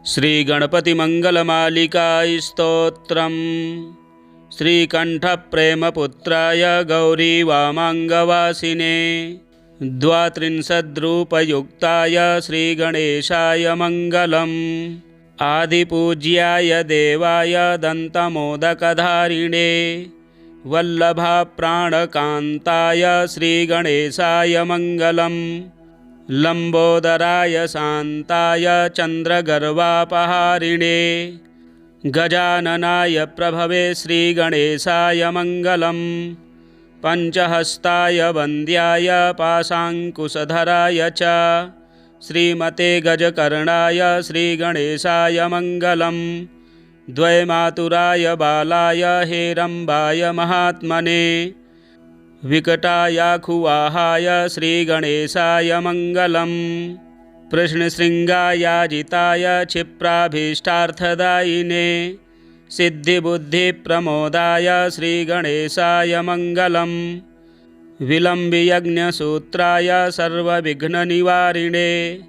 श्रीगणपतिमङ्गलमालिका स्तोत्रम्। श्रीकण्ठप्रेमपुत्राय गौरीवामाङ्गवासिने द्वात्रिंशद्रूपयुक्ताय श्रीगणेशाय मङ्गलम्। आदिपूज्याय देवाय दन्तमोदकधारिणे वल्लभाप्राणकान्ताय श्रीगणेशाय मङ्गलम्। लम्बोदराय शान्ताय चन्द्रगर्वापहारिणे गजाननाय प्रभवे श्रीगणेशाय मङ्गलम्। पञ्चहस्ताय वन्द्याय पाशाङ्कुशधराय च श्रीमते गजकर्णाय श्रीगणेशाय मङ्गलम्। द्वैमातुराय बालाय हेरम्बाय महात्मने विकटायाखुवाहाय श्रीगणेशाय मङ्गलम्। कृष्णशृङ्गायाजिताय क्षिप्राभीष्टार्थदायिने सिद्धिबुद्धिप्रमोदाय श्रीगणेशाय मङ्गलम्। विलम्बियज्ञसूत्राय सर्वविघ्ननिवारिणे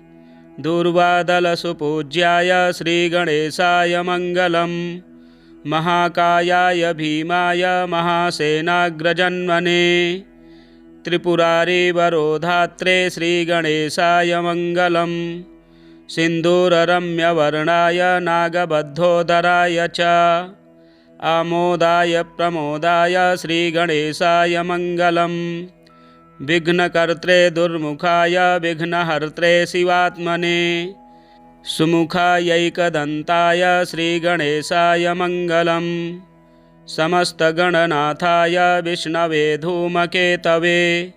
दूर्वादलसुपूज्याय श्रीगणेशाय मङ्गलम्। महाकायाय भीमाय महासेनाग्रजन्मने त्रिपुरारिवरोधात्रे श्रीगणेशाय मङ्गलम्। सिन्दूररम्यवर्णाय नागबद्धोदराय च आमोदाय प्रमोदाय श्रीगणेशाय मङ्गलम्। विघ्नकर्त्रे दुर्मुखाय विघ्नहर्त्रे शिवात्मने सुमुखायैकदन्ताय श्रीगणेशाय मङ्गलम्। समस्तगणनाथाय विष्णवे धूमकेतवे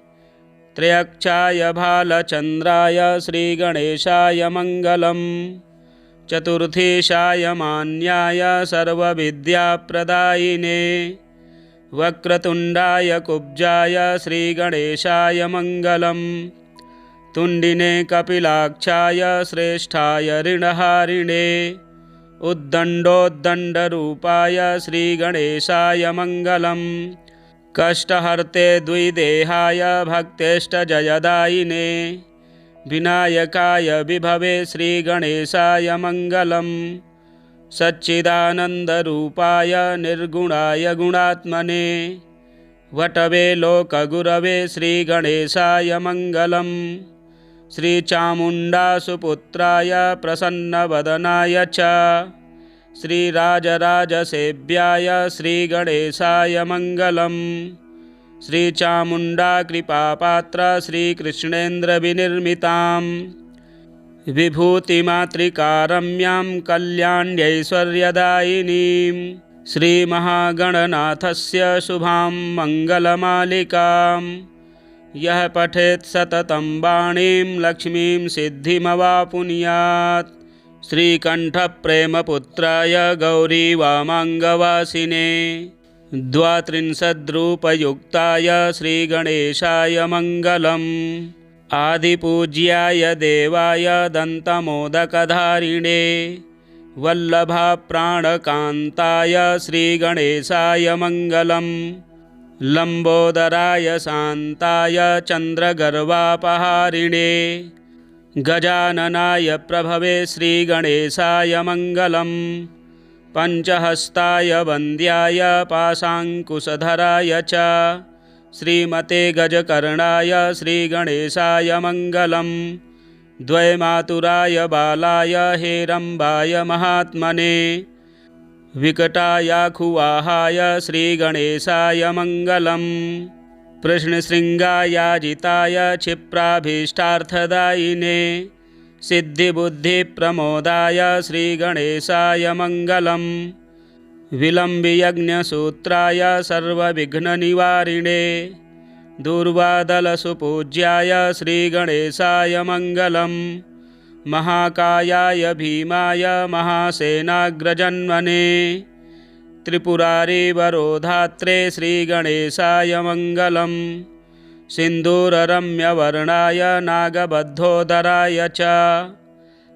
त्र्यक्षाय भालचन्द्राय श्रीगणेशाय मङ्गलम्। चतुर्थीशाय मान्याय सर्वविद्याप्रदायिने वक्रतुण्डाय कुब्जाय श्रीगणेशाय मङ्गलम्। तुण्डिने कपिलाक्षाय श्रेष्ठाय ऋणहारिणे उद्दण्डोद्दण्डरूपाय श्रीगणेशाय मङ्गलम्। कष्टहर्ते द्विदेहाय भक्तेष्टजयदायिने विनायकाय विभवे श्रीगणेशाय मङ्गलम्। सच्चिदानन्दरूपाय निर्गुणाय गुणात्मने वटवे लोकगुरवे श्रीगणेशाय मङ्गलम्। श्रीचामुण्डासुपुत्राय प्रसन्नवदनाय च श्रीराजराजसेव्याय श्रीगणेशाय मङ्गलम्। श्रीचामुण्डाकृपापात्र श्रीकृष्णेन्द्रविनिर्मितां विभूतिमातृकारम्यां कल्याण्यैश्वर्यदायिनीं श्रीमहागणनाथस्य शुभां मङ्गलमालिकां यः पठेत् सततं वाणीं लक्ष्मीं सिद्धिमवाप्नुयात्। श्रीकण्ठप्रेमपुत्राय गौरीवामाङ्गवासिने द्वात्रिंशद्रूपयुक्ताय श्रीगणेशाय मङ्गलम्। आदिपूज्याय देवाय दन्तमोदकधारिणे वल्लभाप्राणकान्ताय श्रीगणेशाय मङ्गलम्। लम्बोदराय शान्ताय चन्द्रगर्वापहारिणे गजाननाय प्रभवे श्रीगणेशाय मङ्गलम्। पञ्चहस्ताय वन्द्याय पाशाङ्कुशधराय च श्रीमते गजकर्णाय श्रीगणेशाय मङ्गलम्। द्वैमातुराय बालाय हेरम्बाय महात्मने विकटायाखुवाहाय श्रीगणेशाय मङ्गलम्। कृष्णशृङ्गायाजिताय क्षिप्राभीष्टार्थदायिने सिद्धिबुद्धिप्रमोदाय श्रीगणेशाय मङ्गलम्। विलम्बियज्ञसूत्राय सर्वविघ्ननिवारिणे दूर्वादलसुपूज्याय श्रीगणेशाय मङ्गलम्। महाकायाय भीमाय महासेनाग्रजन्मने त्रिपुरारिवरोधात्रे श्रीगणेशाय मङ्गलम्। सिन्दूररम्यवर्णाय नागबद्धोदराय च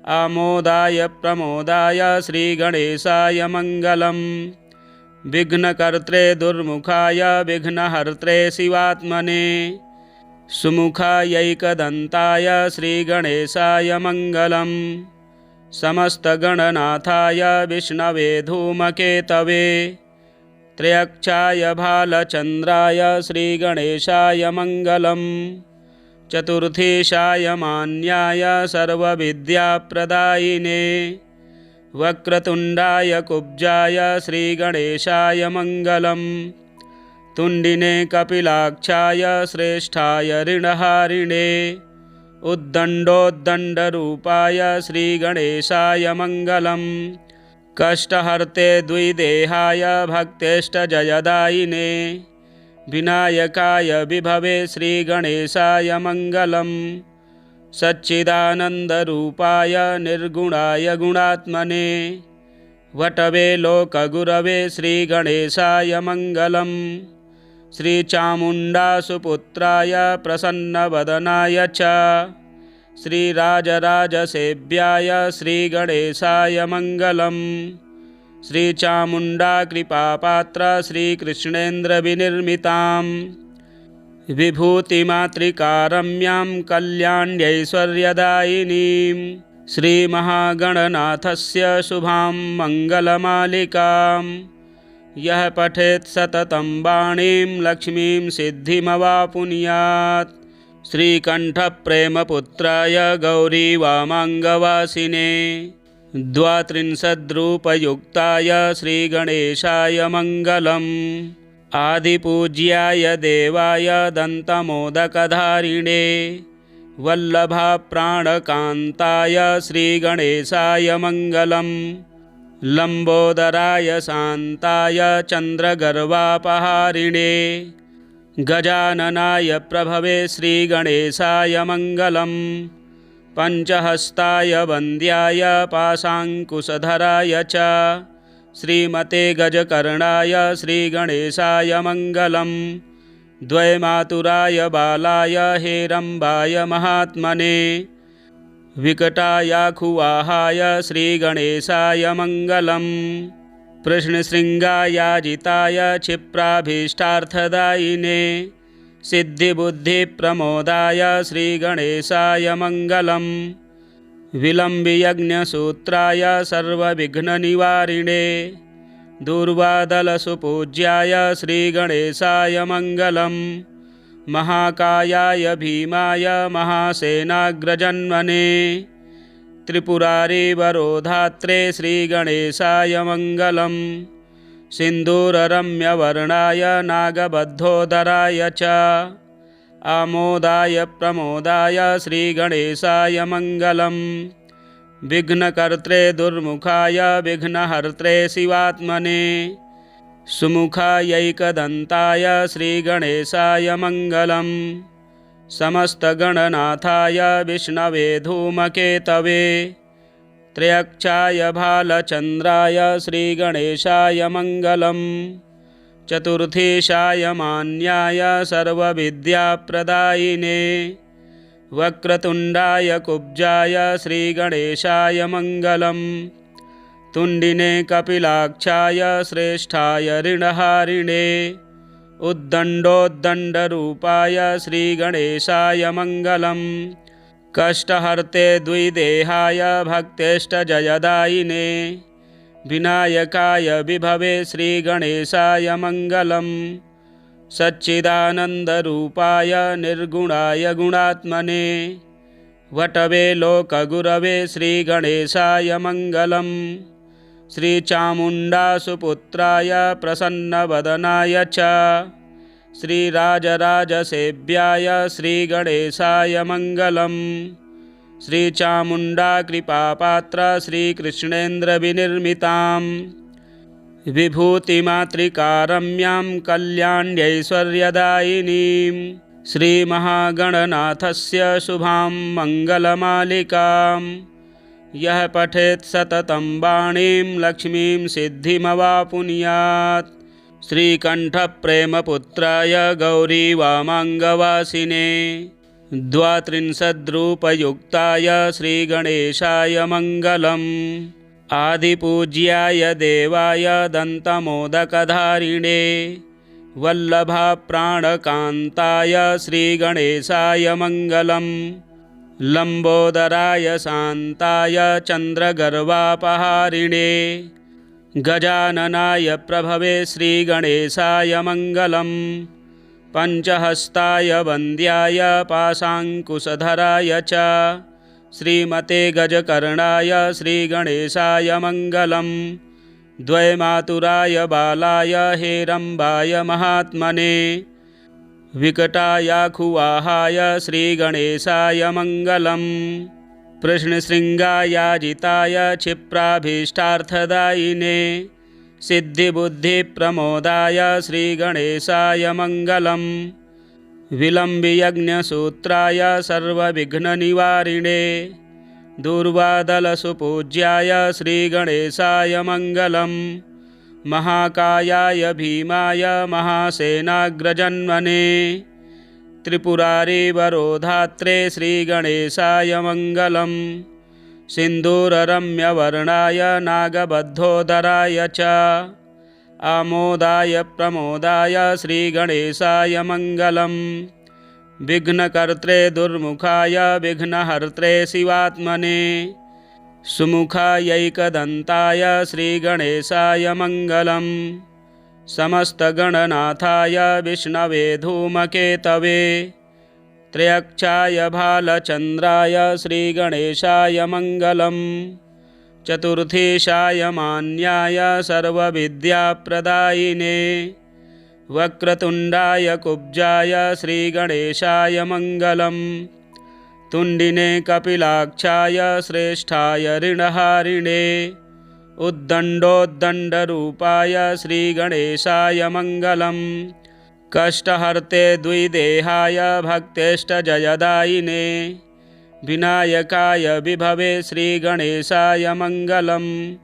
आमोदाय प्रमोदाय श्रीगणेशाय मङ्गलम्। विघ्नकर्त्रे दुर्मुखाय विघ्नहर्त्रे शिवात्मने सुमुखायैकदन्ताय श्रीगणेशाय मङ्गलम्। समस्तगणनाथाय विष्णवे धूमकेतवे त्रयक्षाय भालचन्द्राय श्रीगणेशाय मङ्गलम् चतुर्थीशाय मान्याय सर्वविद्याप्रदायिने वक्रतुण्डाय कुब्जाय श्रीगणेशाय मङ्गलम् तुण्डिने कपिलाक्षाय श्रेष्ठाय ऋणहारिणे उद्दण्डोद्दण्डरूपाय श्रीगणेशाय मङ्गलम् कष्टहर्ते द्विदेहाय भक्तेष्टजयदायिने विनायकाय विभवे श्रीगणेशाय मङ्गलम् सच्चिदानन्दरूपाय निर्गुणाय गुणात्मने वटवे लोकगुरवे श्रीगणेशाय मङ्गलम् श्रीचामुण्डासुपुत्राय प्रसन्नवदनाय च श्रीराजराजसेव्याय श्रीगणेशाय मङ्गलम् श्रीचामुण्डाकृपापात्र श्रीकृष्णेन्द्रविनिर्मितां विभूतिमातृकारम्यां कल्याण्यैश्वर्यदायिनीं श्रीमहागणनाथस्य शुभां मङ्गलमालिकां यः पठेत् सततं वाणीं लक्ष्मीं सिद्धिमवापुनुयात् श्रीकण्ठप्रेमपुत्राय गौरीवामाङ्गवासिने द्वात्रिंशद्रूपयुक्ताय श्रीगणेशाय मङ्गलम् आदिपूज्याय देवाय दन्तमोदकधारिणे वल्लभाप्राणकान्ताय श्रीगणेशाय मङ्गलम् लम्बोदराय शान्ताय चन्द्रगर्वापहारिणे गजाननाय प्रभवे श्रीगणेशाय मङ्गलम् पञ्चहस्ताय वन्द्याय पाशाङ्कुशधराय च श्रीमते गजकर्णाय श्रीगणेशाय मङ्गलम् द्वैमातुराय बालाय हेरम्बाय महात्मने विकटायाखुवाहाय श्रीगणेशाय मङ्गलम् कृष्णशृङ्गायाजिताय क्षिप्राभीष्टार्थदायिने सिद्धिबुद्धिप्रमोदाय श्रीगणेशाय मङ्गलम् विलम्बियज्ञसूत्राय सर्वविघ्ननिवारिणे दूर्वादलसुपूज्याय श्रीगणेशाय मङ्गलम् महाकायाय भीमाय महासेनाग्रजन्मने त्रिपुरारिवरोधात्रे श्रीगणेशाय मङ्गलम् सिन्दूररम्यवर्णाय नागबद्धोदराय च आमोदाय प्रमोदाय श्रीगणेशाय मङ्गलम् विघ्नकर्त्रे दुर्मुखाय विघ्नहर्त्रे शिवात्मने सुमुखायैकदन्ताय श्रीगणेशाय मङ्गलम् समस्तगणनाथाय विष्णवे धूमकेतवे त्रयक्षाय भालचन्द्राय श्रीगणेशाय मङ्गलम् चतुर्थीशाय मान्याय सर्वविद्याप्रदायिने वक्रतुण्डाय कुब्जाय श्रीगणेशाय मङ्गलम् तुण्डिने कपिलाक्षाय श्रेष्ठाय ऋणहारिणे उद्दण्डोद्दण्डरूपाय श्रीगणेशाय मङ्गलम् कष्टहर्ते द्विदेहाय भक्तेष्टजयदायिने विनायकाय विभवे श्रीगणेशाय मङ्गलम् सच्चिदानन्दरूपाय निर्गुणाय गुणात्मने वटवे लोकगुरवे श्रीगणेशाय मङ्गलम् श्रीचामुण्डासुपुत्राय प्रसन्नवदनाय च श्रीराजराजसेव्याय श्रीगणेशाय मङ्गलम् श्रीचामुण्डाकृपापात्र श्रीकृष्णेन्द्रविनिर्मितां विभूतिमातृकारम्यां कल्याण्यैश्वर्यदायिनीं श्रीमहागणनाथस्य शुभां मङ्गलमालिकां यः पठेत् सततं वाणीं लक्ष्मीं सिद्धिमवापुनुयात् श्रीकण्ठप्रेमपुत्राय गौरीवामाङ्गवासिने द्वात्रिंशद्रूपयुक्ताय श्रीगणेशाय मङ्गलम् आदिपूज्याय देवाय दन्तमोदकधारिणे वल्लभाप्राणकान्ताय श्रीगणेशाय मङ्गलम् लंबोदराय शांताय चंद्रगर्वापहारिणे गजाननाय प्रभवे श्रीगणेशाय मंगलम्। पंचहस्ताय वन्द्याय पाशांकुशधराय च श्रीमते गजकर्णाय श्रीगणेशाय मंगलम्। द्वैमातुराय बालाय हेरम्बाय महात्मने विकटायाखुवाहाय श्रीगणेशाय मंगलम्। कृष्णशृङ्गायाजिताय क्षिप्राभीष्टार्थदायिने सिद्धिबुद्धिप्रमोदाय श्रीगणेशाय मंगलम्। विलम्बियज्ञसूत्राय सर्वविघ्ननिवारिणे दूर्वादलसुपूज्याय श्रीगणेशाय मंगलम्। महाकायाय भीमाय महासेनाग्रजन्मने त्रिपुरारिवरोधात्रे श्रीगणेशाय मंगलम्। सिन्दूररम्यवर्णाय नागबद्धोदराय च आमोदाय प्रमोदाय श्रीगणेशाय मंगलम्। विघ्नकर्त्रे दुर्मुखाय विघ्नहर्त्रे शिवात्मने सुमुखायैकदन्ताय श्रीगणेशाय मंगलम्। समस्तगणनाथाय विष्णवे धूमकेतवे त्र्यक्षाय भालचन्द्राय श्रीगणेशाय मंगलम्। चतुर्थीशाय मान्याय सर्वविद्याप्रदायिने वक्रतुण्डाय कुब्जाय श्रीगणेशाय मंगलम्। तुण्डिने कपिलाक्षाय श्रेष्ठाय ऋणहारिणे उद्दण्डोद्दण्डरूपाय श्रीगणेशाय मंगलम्। कष्टहर्ते द्विदेहाय भक्तेष्टजयदायिने विनायकाय विभवे श्रीगणेशाय मंगलम्।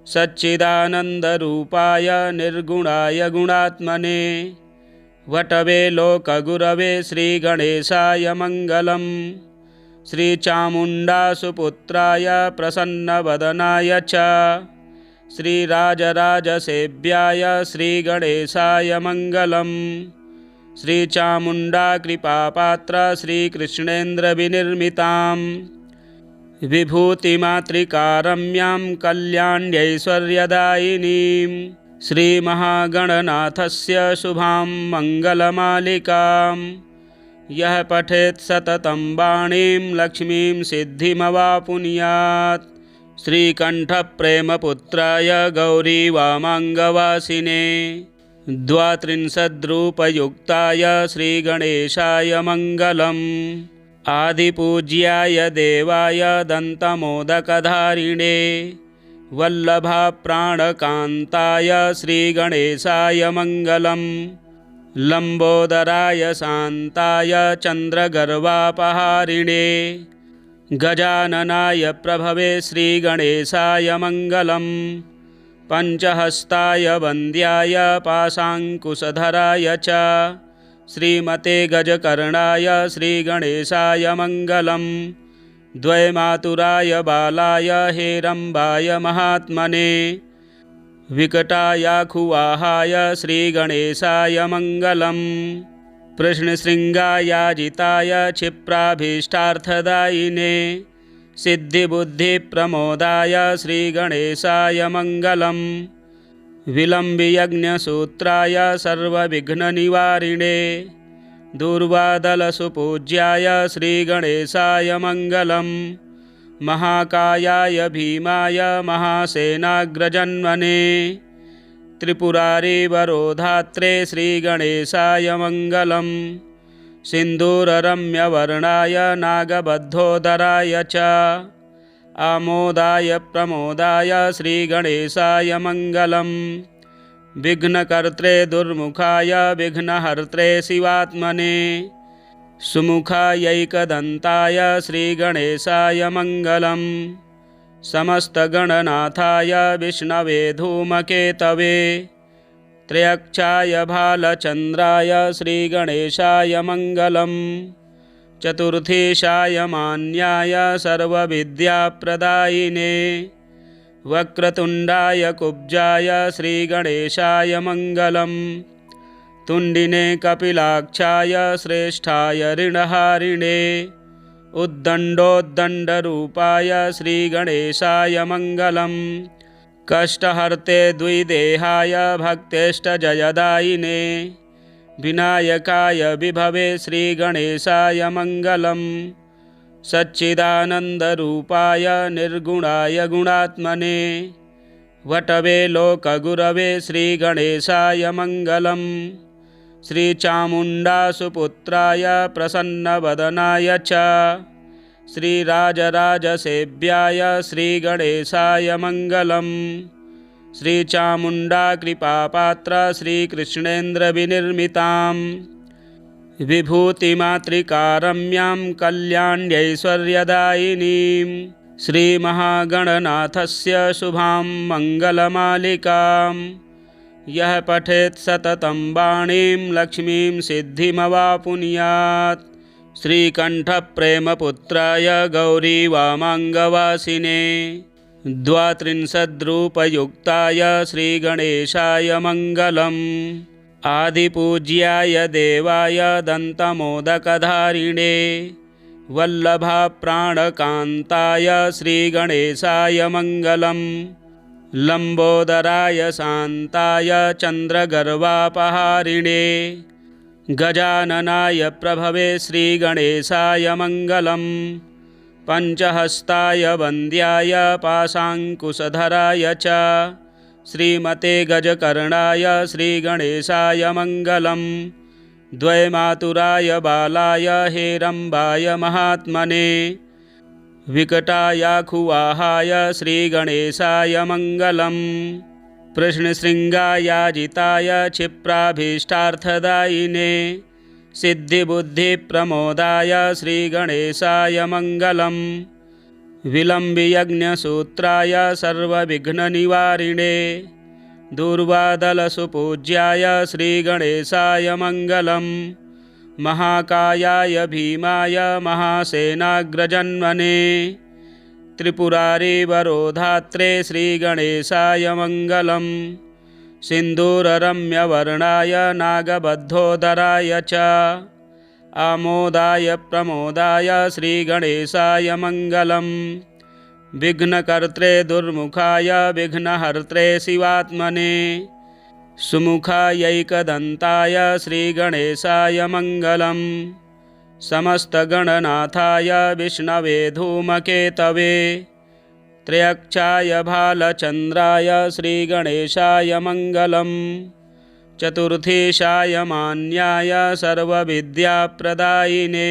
सच्चिदानन्दरूपाय निर्गुणाय गुणात्मने वटवे लोकगुरवे श्रीगणेशाय मंगलम्। श्रीचामुण्डासुपुत्राय प्रसन्नवदनाय च श्रीराजराजसेव्याय श्रीगणेशाय मंगलम्। श्रीचामुण्डाकृपापात्र श्रीकृष्णेन्द्रविनिर्मिताम् विभूतिमातृकारम्यां कल्याण्यैश्वर्यदायिनीं श्रीमहागणनाथस्य शुभां मङ्गलमालिकाम् यः पठेत् सततं वाणीं लक्ष्मीं सिद्धिमवापुनुयात्। श्रीकण्ठप्रेमपुत्राय गौरीवामाङ्गवासिने द्वात्रिंशद्रूपयुक्ताय श्रीगणेशाय मंगलम्। आदिपूज्याय देवाय दन्तमोदकधारिणे वल्लभाप्राणकान्ताय श्रीगणेशाय मंगलम्। लंबोदराय शांताय चंद्रगर्वापहारिणे गजाननाय प्रभवे श्रीगणेशाय मंगलम्। पंचहस्ताय वन्द्याय पाशांकुशधराय च श्रीमते गजकर्णाय श्रीगणेशाय मंगलम्। द्वैमातुराय बालाय हेरम्बाय महात्मने विकटायाखुवाहाय श्रीगणेशाय मंगलम्। कृष्णशृङ्गायाजिताय क्षिप्राभीष्टार्थदायिने सिद्धिबुद्धिप्रमोदाय श्रीगणेशाय मंगलम्। विलम्बियज्ञसूत्राय सर्वविघ्ननिवारिणे दूर्वादलसुपूज्याय श्रीगणेशाय मंगलम्। महाकायाय भीमाय महासेनाग्रजन्मने त्रिपुरारिवरोधात्रे श्रीगणेशाय मंगलम्। सिन्दूररम्यवर्णाय नागबद्धोदराय च आमोदाय प्रमोदाय श्रीगणेशाय मंगलम्। विघ्नकर्त्रे दुर्मुखाय विघ्नहर्त्रे शिवात्मने सुमुखायैकदन्ताय श्रीगणेशाय मंगलम्। समस्तगणनाथाय विष्णवे धूमकेतवे त्र्यक्षाय भालचन्द्राय श्रीगणेशाय मंगलम्। चतुर्थीशाय मान्याय सर्वविद्याप्रदायिने वक्रतुण्डाय कुब्जाय श्रीगणेशाय मंगलम्। तुण्डिने कपिलाक्षाय श्रेष्ठाय ऋणहारिणे उद्दण्डोद्दण्डरूपाय श्रीगणेशाय मङ्गलम् कष्टहर्ते द्विदेहाय भक्तेष्टजयदायिने विनायकाय विभवे श्रीगणेशाय मङ्गलम् सच्चिदानन्दरूपाय निर्गुणाय गुणात्मने वटवे लोकगुरवे श्रीगणेशाय मङ्गलम् श्रीचामुण्डासुपुत्राय प्रसन्नवदनाय च श्रीराजराजसेव्याय श्रीगणेशाय मङ्गलम् श्रीचामुण्डाकृपापात्र श्रीकृष्णेन्द्रविनिर्मितां विभूतिमातृकारम्यां कल्याण्यैश्वर्यदायिनीं श्रीमहागणनाथस्य शुभां मङ्गलमालिकां यः पठेत् सततं वाणीं लक्ष्मीं सिद्धिमवापुनुयात् श्रीकण्ठप्रेमपुत्राय गौरीवामाङ्गवासिने द्वात्रिंशद्रूपयुक्ताय श्रीगणेशाय मङ्गलम् आदिपूज्याय देवाय दन्तमोदकधारिणे वल्लभाप्राणकान्ताय श्रीगणेशाय मङ्गलम् लम्बोदराय शान्ताय चन्द्रगर्वापहारिणे गजाननाय प्रभवे श्रीगणेशाय मङ्गलम् पञ्चहस्ताय वन्द्याय पाशाङ्कुशधराय च श्रीमते गजकर्णाय श्रीगणेशाय मङ्गलम् द्वैमातुराय बालाय हेरम्बाय महात्मने विकटायाखुवाहाय श्रीगणेशाय मङ्गलम् कृष्णशृङ्गायाजिताय क्षिप्राभीष्टार्थदायिने सिद्धिबुद्धिप्रमोदाय श्रीगणेशाय मङ्गलम् विलम्बियज्ञसूत्राय सर्वविघ्ननिवारिणे दूर्वादलसुपूज्याय श्रीगणेशाय मङ्गलम् महाकायाय भीमाय महासेनाग्रजन्मने त्रिपुरारिवरोधात्रे श्रीगणेशाय मङ्गलम् सिन्दूररम्यवर्णाय नागबद्धोदराय च आमोदाय प्रमोदाय श्रीगणेशाय मङ्गलम् विघ्नकर्त्रे दुर्मुखाय विघ्नहर्त्रे शिवात्मने सुमुखायैकदन्ताय श्रीगणेशाय मङ्गलम् समस्तगणनाथाय विष्णवे धूमकेतवे त्र्यक्षाय भालचन्द्राय श्रीगणेशाय मङ्गलम् चतुर्थीशाय मान्याय सर्वविद्याप्रदायिने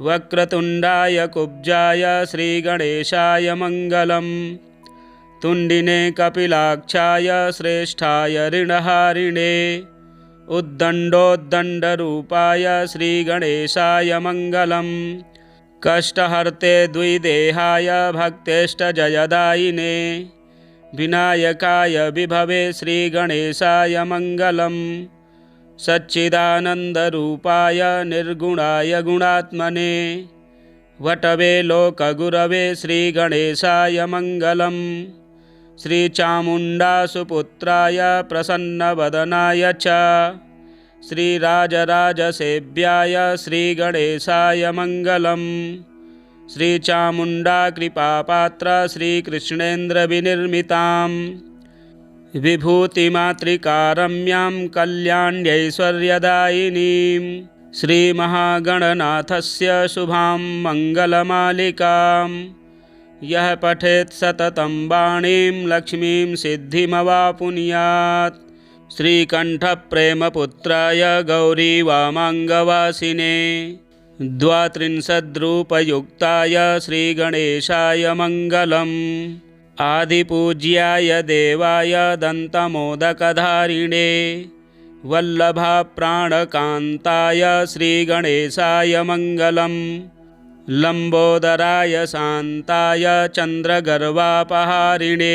वक्रतुण्डाय कुब्जाय श्रीगणेशाय मङ्गलम् तुण्डिने कपिलाक्षाय श्रेष्ठाय ऋणहारिणे उद्दण्डोद्दण्डरूपाय श्रीगणेशाय मङ्गलम् कष्टहर्ते द्विदेहाय भक्तेष्टजयदायिने विनायकाय विभवे श्रीगणेशाय मङ्गलम् सच्चिदानन्दरूपाय निर्गुणाय गुणात्मने वटवे लोकगुरवे श्रीगणेशाय मङ्गलम् श्रीचामुण्डासुपुत्राय प्रसन्नवदनाय च श्रीराजराजसेव्याय श्रीगणेशाय मङ्गलम् श्रीचामुण्डाकृपापात्र श्रीकृष्णेन्द्रविनिर्मितां विभूतिमातृकारम्यां कल्याण्यैश्वर्यदायिनीं श्रीमहागणनाथस्य शुभां मङ्गलमालिकां यः पठेत् सततं वाणीं लक्ष्मीं सिद्धिमवापुनुयात् श्रीकण्ठप्रेमपुत्राय गौरीवामाङ्गवासिने द्वात्रिंशद्रूपयुक्ताय श्रीगणेशाय मङ्गलम् आदिपूज्याय देवाय दन्तमोदकधारिणे वल्लभाप्राणकान्ताय श्रीगणेशाय मङ्गलम् लम्बोदराय शान्ताय चन्द्रगर्वापहारिणे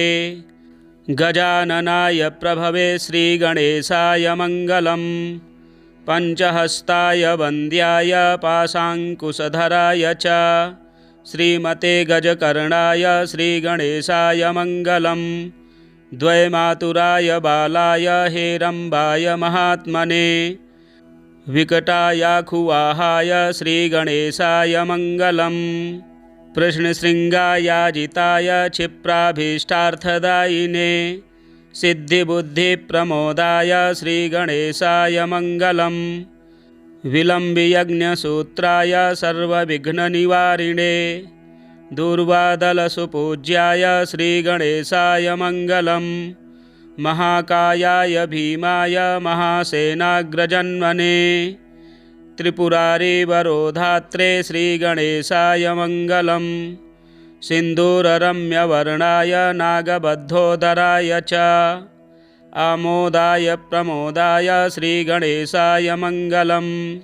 गजाननाय प्रभवे श्रीगणेशाय मङ्गलम् पञ्चहस्ताय वन्द्याय पाशाङ्कुशधराय च श्रीमते गजकर्णाय श्रीगणेशाय मङ्गलम् द्वैमातुराय बालाय हेरम्बाय महात्मने विकटायाखुवाहाय श्रीगणेशाय मङ्गलम्। प्रश्नशृङ्गायाजिताय क्षिप्राभीष्टार्थदायिने सिद्धिबुद्धिप्रमोदाय श्रीगणेशाय मङ्गलम्। विलम्बियज्ञसूत्राय सर्वविघ्ननिवारिणे दूर्वादलसुपूज्याय श्रीगणेशाय मङ्गलम्। महाकायाय भीमाय महासेनाग्रजन्मने त्रिपुरारिवरोधात्रे श्रीगणेशाय मङ्गलम्। सिन्दूररम्यवर्णाय नागबद्धोदराय च आमोदाय प्रमोदाय श्रीगणेशाय मङ्गलम्।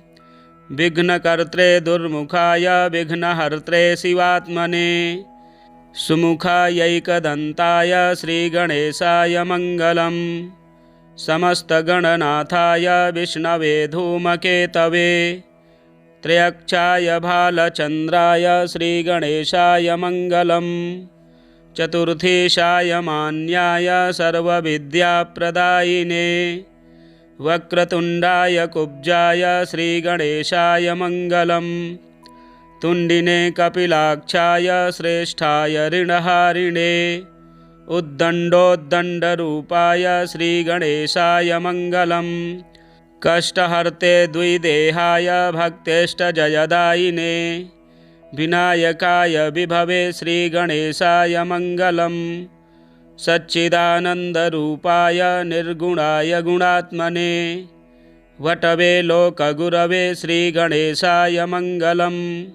विघ्नकर्त्रे दुर्मुखाय विघ्नहर्त्रे शिवात्मने सुमुखायैकदन्ताय श्रीगणेशाय मङ्गलम्। समस्तगणनाथाय विष्णवे धूमकेतवे त्र्यक्षाय भालचन्द्राय श्रीगणेशाय मङ्गलम्। चतुर्थीशाय मान्याय सर्वविद्याप्रदायिने वक्रतुण्डाय कुब्जाय श्रीगणेशाय मङ्गलम्। तुण्डिने कपिलाक्षाय श्रेष्ठाय ऋणहारिणे उद्दण्डोद्दण्डरूपाय श्रीगणेशाय मङ्गलम्। कष्टहर्ते द्विदेहाय भक्तेष्टजयदायिने विनायकाय विभवे श्रीगणेशाय मङ्गलम्। सच्चिदानन्दरूपाय निर्गुणाय गुणात्मने वटवे लोकगुरवे श्रीगणेशाय मङ्गलम्।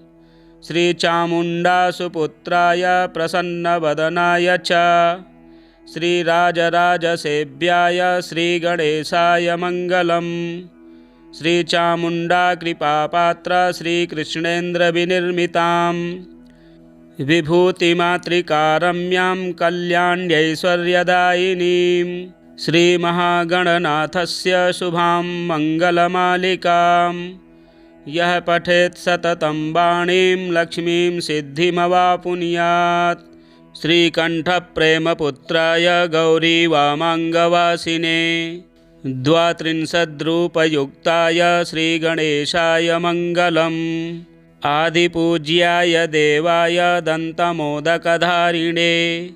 श्रीचामुण्डासुपुत्राय प्रसन्नवदनाय च श्रीराजराजसेव्याय श्रीगणेशाय मङ्गलम्। श्रीचामुण्डाकृपापात्र श्रीकृष्णेन्द्रविनिर्मितां विभूतिमातृकारम्यां कल्याण्यैश्वर्यदायिनीं श्रीमहागणनाथस्य शुभां मङ्गलमालिकां यः पठेत् सततं वाणीं लक्ष्मीं सिद्धिमवापुनुयात्। श्रीकण्ठप्रेमपुत्राय गौरीवामाङ्गवासिने द्वात्रिंशद्रूपयुक्ताय श्रीगणेशाय मङ्गलम्। आदिपूज्याय देवाय दन्तमोदकधारिणे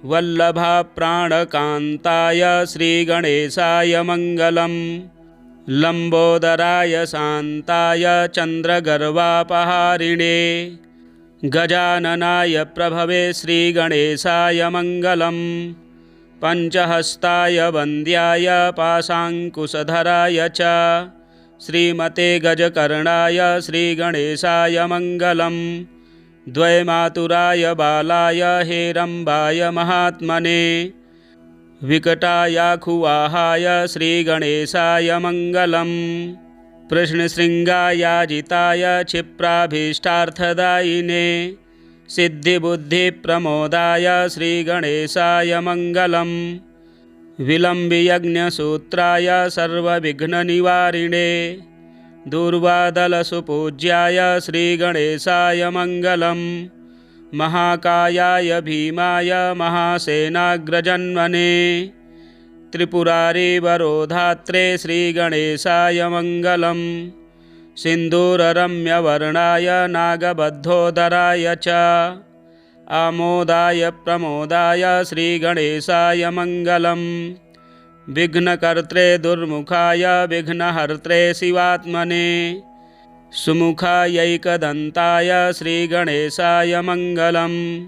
वल्लभाप्राणकान्ताय श्रीगणेशाय मङ्गलम्। लम्बोदराय शान्ताय चन्द्रगर्वापहारिणे गजाननाय प्रभवे श्रीगणेशाय मङ्गलम्। पञ्चहस्ताय वन्द्याय पाशाङ्कुशधराय च श्रीमते गजकर्णाय श्रीगणेशाय मङ्गलम्। द्वैमातुराय बालाय हेरम्बाय महात्मने विकटायाखुवाहाय श्रीगणेशाय मङ्गलम्। प्रश्नशृङ्गायाजिताय क्षिप्राभीष्टार्थदायिने सिद्धिबुद्धिप्रमोदाय श्रीगणेशाय मङ्गलम्। विलम्बियज्ञसूत्राय सर्वविघ्ननिवारिणे दूर्वादलसुपूज्याय श्रीगणेशाय मङ्गलम्। महाकायाय भीमाय महासेनाग्रजन्मने त्रिपुरारिवरोधात्रे श्रीगणेशाय मङ्गलम्। सिन्दूररम्यवर्णाय नागबद्धोदराय च आमोदाय प्रमोदाय श्रीगणेशाय मङ्गलम्। विघ्नकर्त्रे दुर्मुखाय विघ्नहर्त्रे शिवात्मने सुमुखायैकदन्ताय श्रीगणेशाय मङ्गलम्।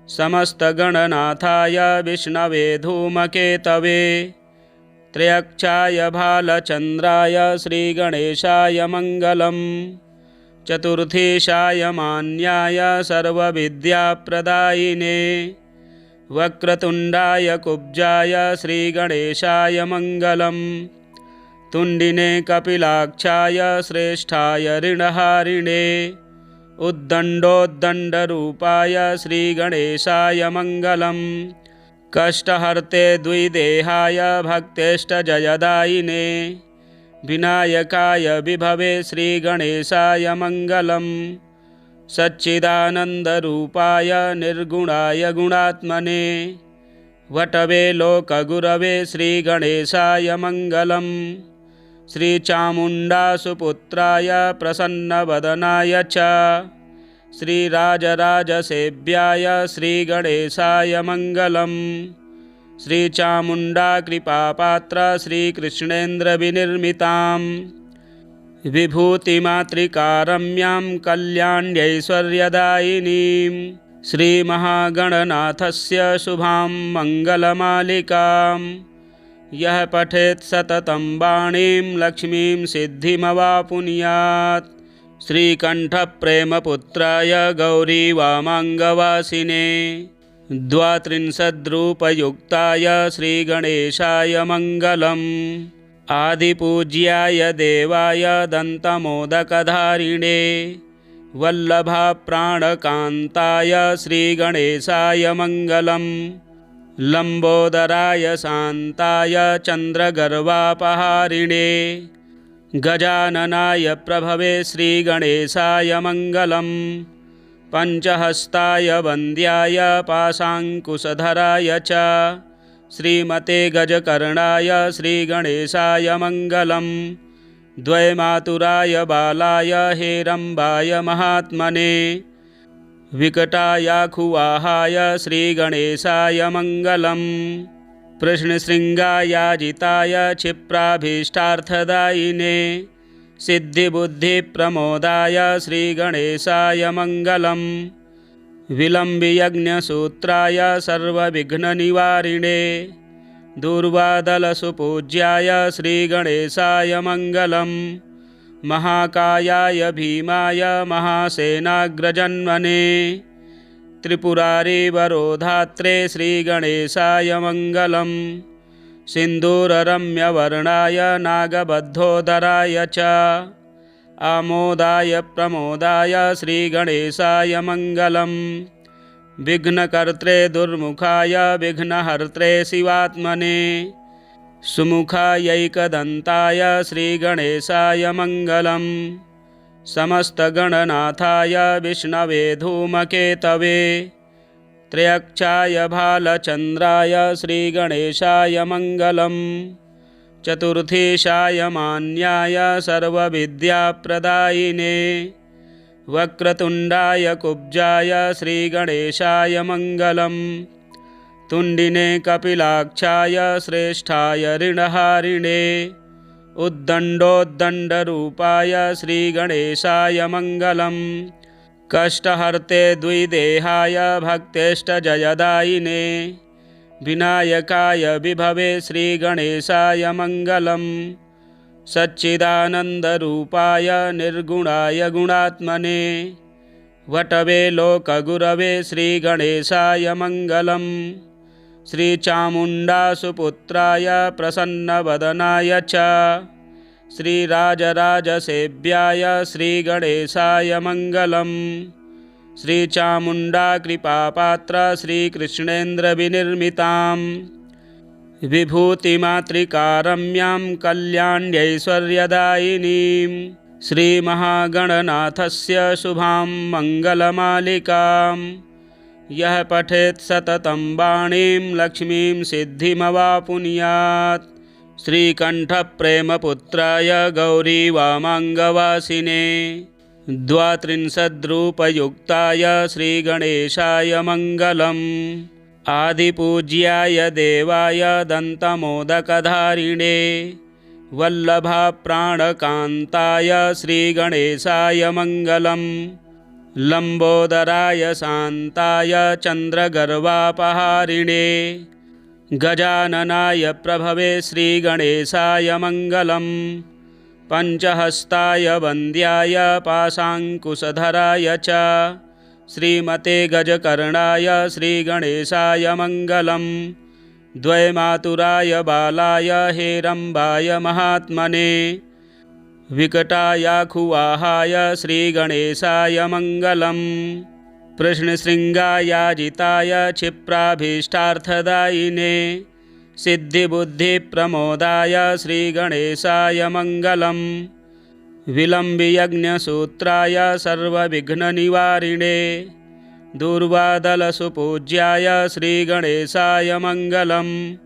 समस्तगणनाथाय विष्णवे धूमकेतवे त्र्यक्षाय भालचन्द्राय श्रीगणेशाय मङ्गलम्। चतुर्थीशाय मान्याय सर्वविद्याप्रदायिने वक्रतुण्डाय कुब्जाय श्रीगणेशाय मङ्गलम्। तुण्डिने कपिलाक्षाय श्रेष्ठाय ऋणहारिणे उद्दण्डोद्दण्डरूपाय श्रीगणेशाय मङ्गलम्। कष्टहर्ते द्विदेहाय भक्तेष्टजयदायिने विनायकाय विभवे श्रीगणेशाय मङ्गलम्। सच्चिदानन्दरूपाय निर्गुणाय गुणात्मने वटवे लोकगुरवे श्रीगणेशाय मङ्गलम्। श्रीचामुण्डासुपुत्राय प्रसन्नवदनाय च श्रीराजराजसेव्याय श्रीगणेशाय मङ्गलम्। श्रीचामुण्डाकृपापात्र श्रीकृष्णेन्द्रविनिर्मितां विभूतिमातृकारम्यां कल्याण्यैश्वर्यदायिनीं श्रीमहागणनाथस्य शुभां मङ्गलमालिकां यः पठेत् सततं वाणीं लक्ष्मीं सिद्धिमवापुनुयात्। श्रीकण्ठप्रेमपुत्राय गौरीवामाङ्गवासिने द्वात्रिंशद्रूपयुक्ताय श्रीगणेशाय मङ्गलम्। आदिपूज्याय देवाय दन्तमोदकधारिणे वल्लभाप्राणकान्ताय श्रीगणेशाय मङ्गलम्। लम्बोदराय शान्ताय चन्द्रगर्वापहारिणे गजाननाय प्रभवे श्रीगणेशाय मङ्गलम्। पञ्चहस्ताय वन्द्याय पाशाङ्कुशधराय च श्रीमते गजकर्णाय श्रीगणेशाय मङ्गलम्। द्वैमातुराय बालाय हेरम्बाय महात्मने विकटायाखुवाहाय श्रीगणेशाय मङ्गलम्। कृष्णशृङ्गायाजिताय क्षिप्राभीष्टार्थदायिने सिद्धिबुद्धिप्रमोदाय श्रीगणेशाय मङ्गलम्। विलम्बियज्ञसूत्राय सर्वविघ्ननिवारिणे दूर्वादलसुपूज्याय श्रीगणेशाय मङ्गलम्। महाकायाय भीमाय महासेनाग्रजन्मने त्रिपुरारिवरोधात्रे श्रीगणेशाय मङ्गलम्। सिन्दूररम्यवर्णाय नागबद्धोदराय च आमोदाय प्रमोदाय श्रीगणेशाय मङ्गलम्। विघ्नकर्त्रे दुर्मुखाय विघ्नहर्त्रे शिवात्मने सुमुखायैकदन्ताय श्रीगणेशाय मङ्गलम्। समस्तगणनाथाय विष्णवे धूमकेतवे त्रयक्षाय भालचन्द्राय श्रीगणेशाय मङ्गलम्। चतुर्थीशाय मान्याय सर्वविद्याप्रदायिने वक्रतुण्डाय कुब्जाय श्रीगणेशाय मङ्गलम्। तुण्डिने कपिलाक्षाय श्रेष्ठाय ऋणहारिणे उद्दण्डोद्दण्डरूपाय श्रीगणेशाय मङ्गलम्। कष्टहर्ते द्विदेहाय भक्तेष्टजयदायिने विनायकाय विभवे श्रीगणेशाय मङ्गलम्। सच्चिदानन्दरूपाय निर्गुणाय गुणात्मने वटवे लोकगुरवे श्रीगणेशाय मङ्गलम्। श्रीचामुण्डासुपुत्राय प्रसन्नवदनाय च श्रीराजराजसेव्याय श्रीगणेशाय मङ्गलम्। श्रीचामुण्डाकृपापात्र श्रीकृष्णेन्द्रविनिर्मितां विभूतिमातृकारम्यां कल्याण्यैश्वर्यदायिनीं श्रीमहागणनाथस्य शुभां मङ्गलमालिकां यः पठेत् सततं वाणीं लक्ष्मीं सिद्धिमवापुनुयात्। श्रीकण्ठप्रेमपुत्राय गौरीवामाङ्गवासिने द्वात्रिंशद्रूपयुक्ताय श्रीगणेशाय मङ्गलम्। आदिपूज्याय देवाय दन्तमोदकधारिणे वल्लभाप्राणकान्ताय श्रीगणेशाय मङ्गलम्। लम्बोदराय शान्ताय चन्द्रगर्वापहारिणे गजाननाय प्रभवे श्रीगणेशाय मङ्गलम्। पञ्चहस्ताय वन्द्याय पाशाङ्कुशधराय च श्रीमते गजकर्णाय श्रीगणेशाय मङ्गलम्। द्वैमातुराय बालाय हेरम्बाय महात्मने विकटायाखुवाहाय श्रीगणेशाय मङ्गलम्। कृष्णशृङ्गायाजिताय क्षिप्राभीष्टार्थदायिने सिद्धिबुद्धिप्रमोदाय श्रीगणेशाय मङ्गलम्। विलम्बियज्ञसूत्राय सर्वविघ्ननिवारिणे दूर्वादलसुपूज्याय श्रीगणेशाय मङ्गलम्।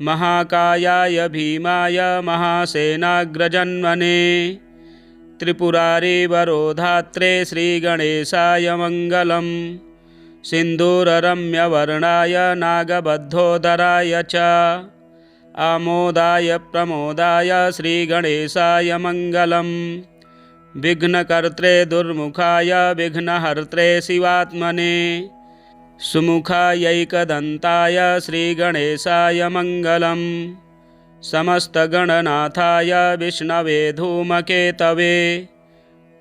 महाकायाय भीमाय महासेनाग्रजन्मने त्रिपुरारिवरोधात्रे श्रीगणेशाय मङ्गलम् सिन्दूररम्यवर्णाय नागबद्धोदराय च आमोदाय प्रमोदाय श्रीगणेशाय मङ्गलम् विघ्नकर्त्रे दुर्मुखाय विघ्नहर्त्रे शिवात्मने सुमुखायैकदन्ताय श्रीगणेशाय मङ्गलम् समस्तगणनाथाय विष्णवे धूमकेतवे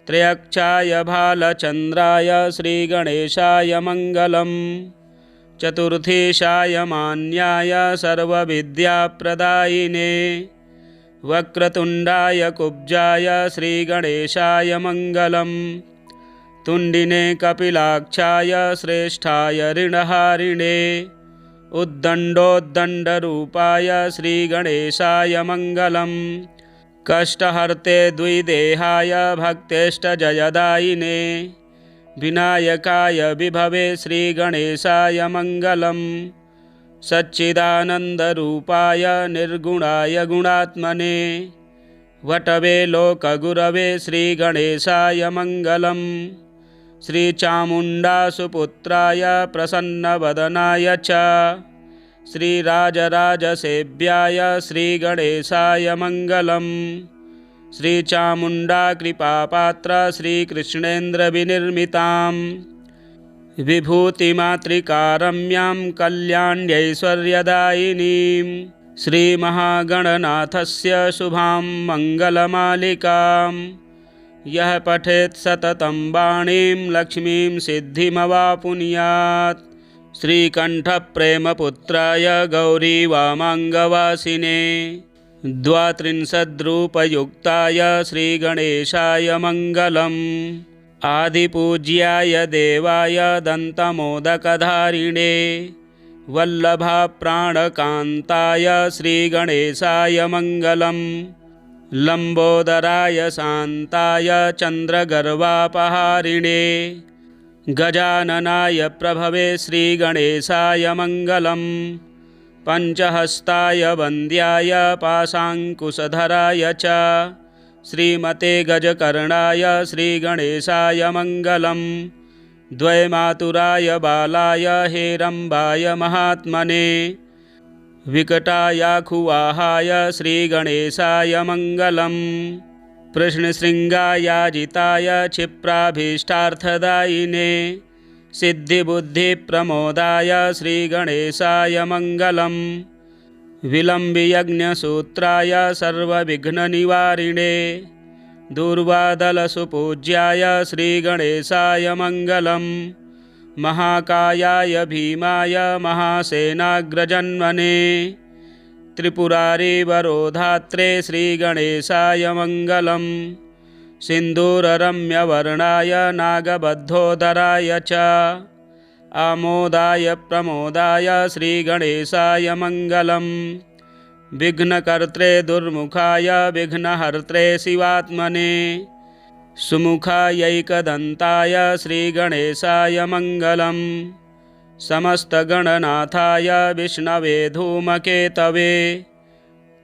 त्रयक्षाय भालचन्द्राय श्रीगणेशाय मङ्गलम् चतुर्थीशाय मान्याय सर्वविद्याप्रदायिने वक्रतुण्डाय कुब्जाय श्रीगणेशाय मङ्गलम् तुण्डिने कपिलाक्षाय श्रेष्ठाय ऋणहारिणे उद्दण्डोद्दण्डरूपाय श्रीगणेशाय मङ्गलम् कष्टहर्ते द्विदेहाय भक्तेष्टजयदायिने विनायकाय विभवे श्रीगणेशाय मङ्गलम् सच्चिदानन्दरूपाय निर्गुणाय गुणात्मने वटवे लोकगुरवे श्रीगणेशाय मङ्गलम् श्रीचामुण्डासुपुत्राय प्रसन्नवदनाय च श्रीराजराजसेव्याय श्रीगणेशाय मङ्गलम् श्रीचामुण्डाकृपापात्र श्रीकृष्णेन्द्रविनिर्मितां विभूतिमातृकारम्यां कल्याण्यैश्वर्यदायिनीं श्रीमहागणनाथस्य शुभां मङ्गलमालिकां यः पठेत् सततं वाणीं लक्ष्मीं सिद्धिमवापुनुयात् श्रीकण्ठप्रेमपुत्राय गौरीवामाङ्गवासिने द्वात्रिंशद्रूपयुक्ताय श्रीगणेशाय मङ्गलम् आदिपूज्याय देवाय दन्तमोदकधारिणे वल्लभाप्राणकान्ताय श्रीगणेशाय मङ्गलम् लम्बोदराय शान्ताय चन्द्रगर्वापहारिणे गजाननाय प्रभवे श्रीगणेशाय मङ्गलम् पञ्चहस्ताय वन्द्याय पाशाङ्कुशधराय च श्रीमते गजकर्णाय श्रीगणेशाय मङ्गलम् द्वैमातुराय बालाय हेरम्बाय महात्मने विकटायाखुवाहाय श्रीगणेशाय मङ्गलम् कृष्णशृङ्गायाजिताय क्षिप्राभीष्टार्थदायिने सिद्धिबुद्धिप्रमोदाय श्रीगणेशाय मङ्गलम् विलम्बियज्ञसूत्राय सर्वविघ्ननिवारिणे दूर्वादलसुपूज्याय श्रीगणेशाय मङ्गलम् महाकायाय भीमाय महासेनाग्रजन्मने त्रिपुरारिवरोधात्रे श्रीगणेशाय मङ्गलम् सिन्दूररम्यवर्णाय नागबद्धोदराय च आमोदाय प्रमोदाय श्रीगणेशाय मङ्गलम् विघ्नकर्त्रे दुर्मुखाय विघ्नहर्त्रे शिवात्मने सुमुखायैकदन्ताय श्रीगणेशाय मङ्गलम् समस्तगणनाथाय विष्णवे धूमकेतवे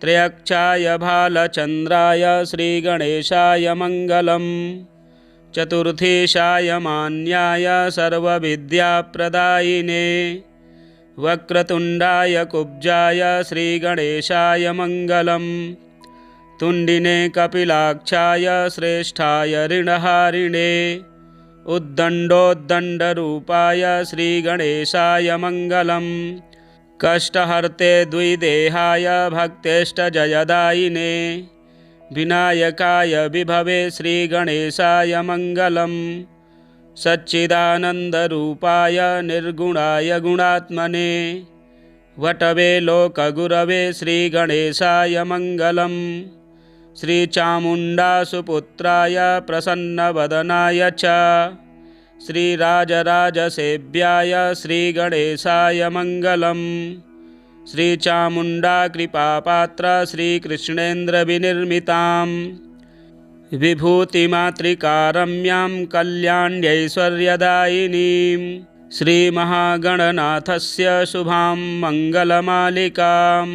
त्रयक्षाय भालचन्द्राय श्रीगणेशाय मङ्गलम् चतुर्थीशाय मान्याय सर्वविद्याप्रदायिने वक्रतुण्डाय कुब्जाय श्रीगणेशाय मङ्गलम् तुण्डिने कपिलाक्षाय श्रेष्ठाय ऋणहारिणे उद्दण्डोद्दण्डरूपाय श्रीगणेशाय मङ्गलम् कष्टहर्ते द्विदेहाय भक्तेष्टजयदायिने विनायकाय विभवे श्रीगणेशाय मङ्गलम् सच्चिदानन्दरूपाय निर्गुणाय गुणात्मने वटवे लोकगुरवे श्रीगणेशाय मङ्गलम् श्रीचामुण्डासुपुत्राय प्रसन्नवदनाय च श्रीराजराजसेव्याय श्रीगणेशाय मङ्गलम् श्रीचामुण्डाकृपापात्र श्रीकृष्णेन्द्रविनिर्मितां विभूतिमातृकारम्यां कल्याण्यैश्वर्यदायिनीं श्रीमहागणनाथस्य शुभां मङ्गलमालिकां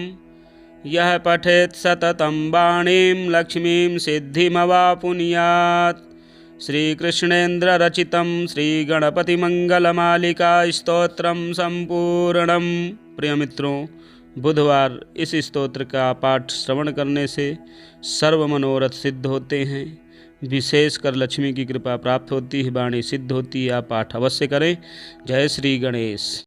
यः पठेत् सततं वाणीं लक्ष्मीं सिद्धिमवापुनुयात्। श्रीकृष्णेन्द्ररचितं श्रीगणपतिमङ्गलमालिका स्तोत्रम संपूर्णम। प्रिय मित्रों, बुधवार इस स्तोत्र का पाठ श्रवण करने से सर्व मनोरथ सिद्ध होते हैं, विशेषकर लक्ष्मी की कृपा प्राप्त होती है, वाणी सिद्ध होती है। आप पाठ अवश्य करें। जय श्री गणेश।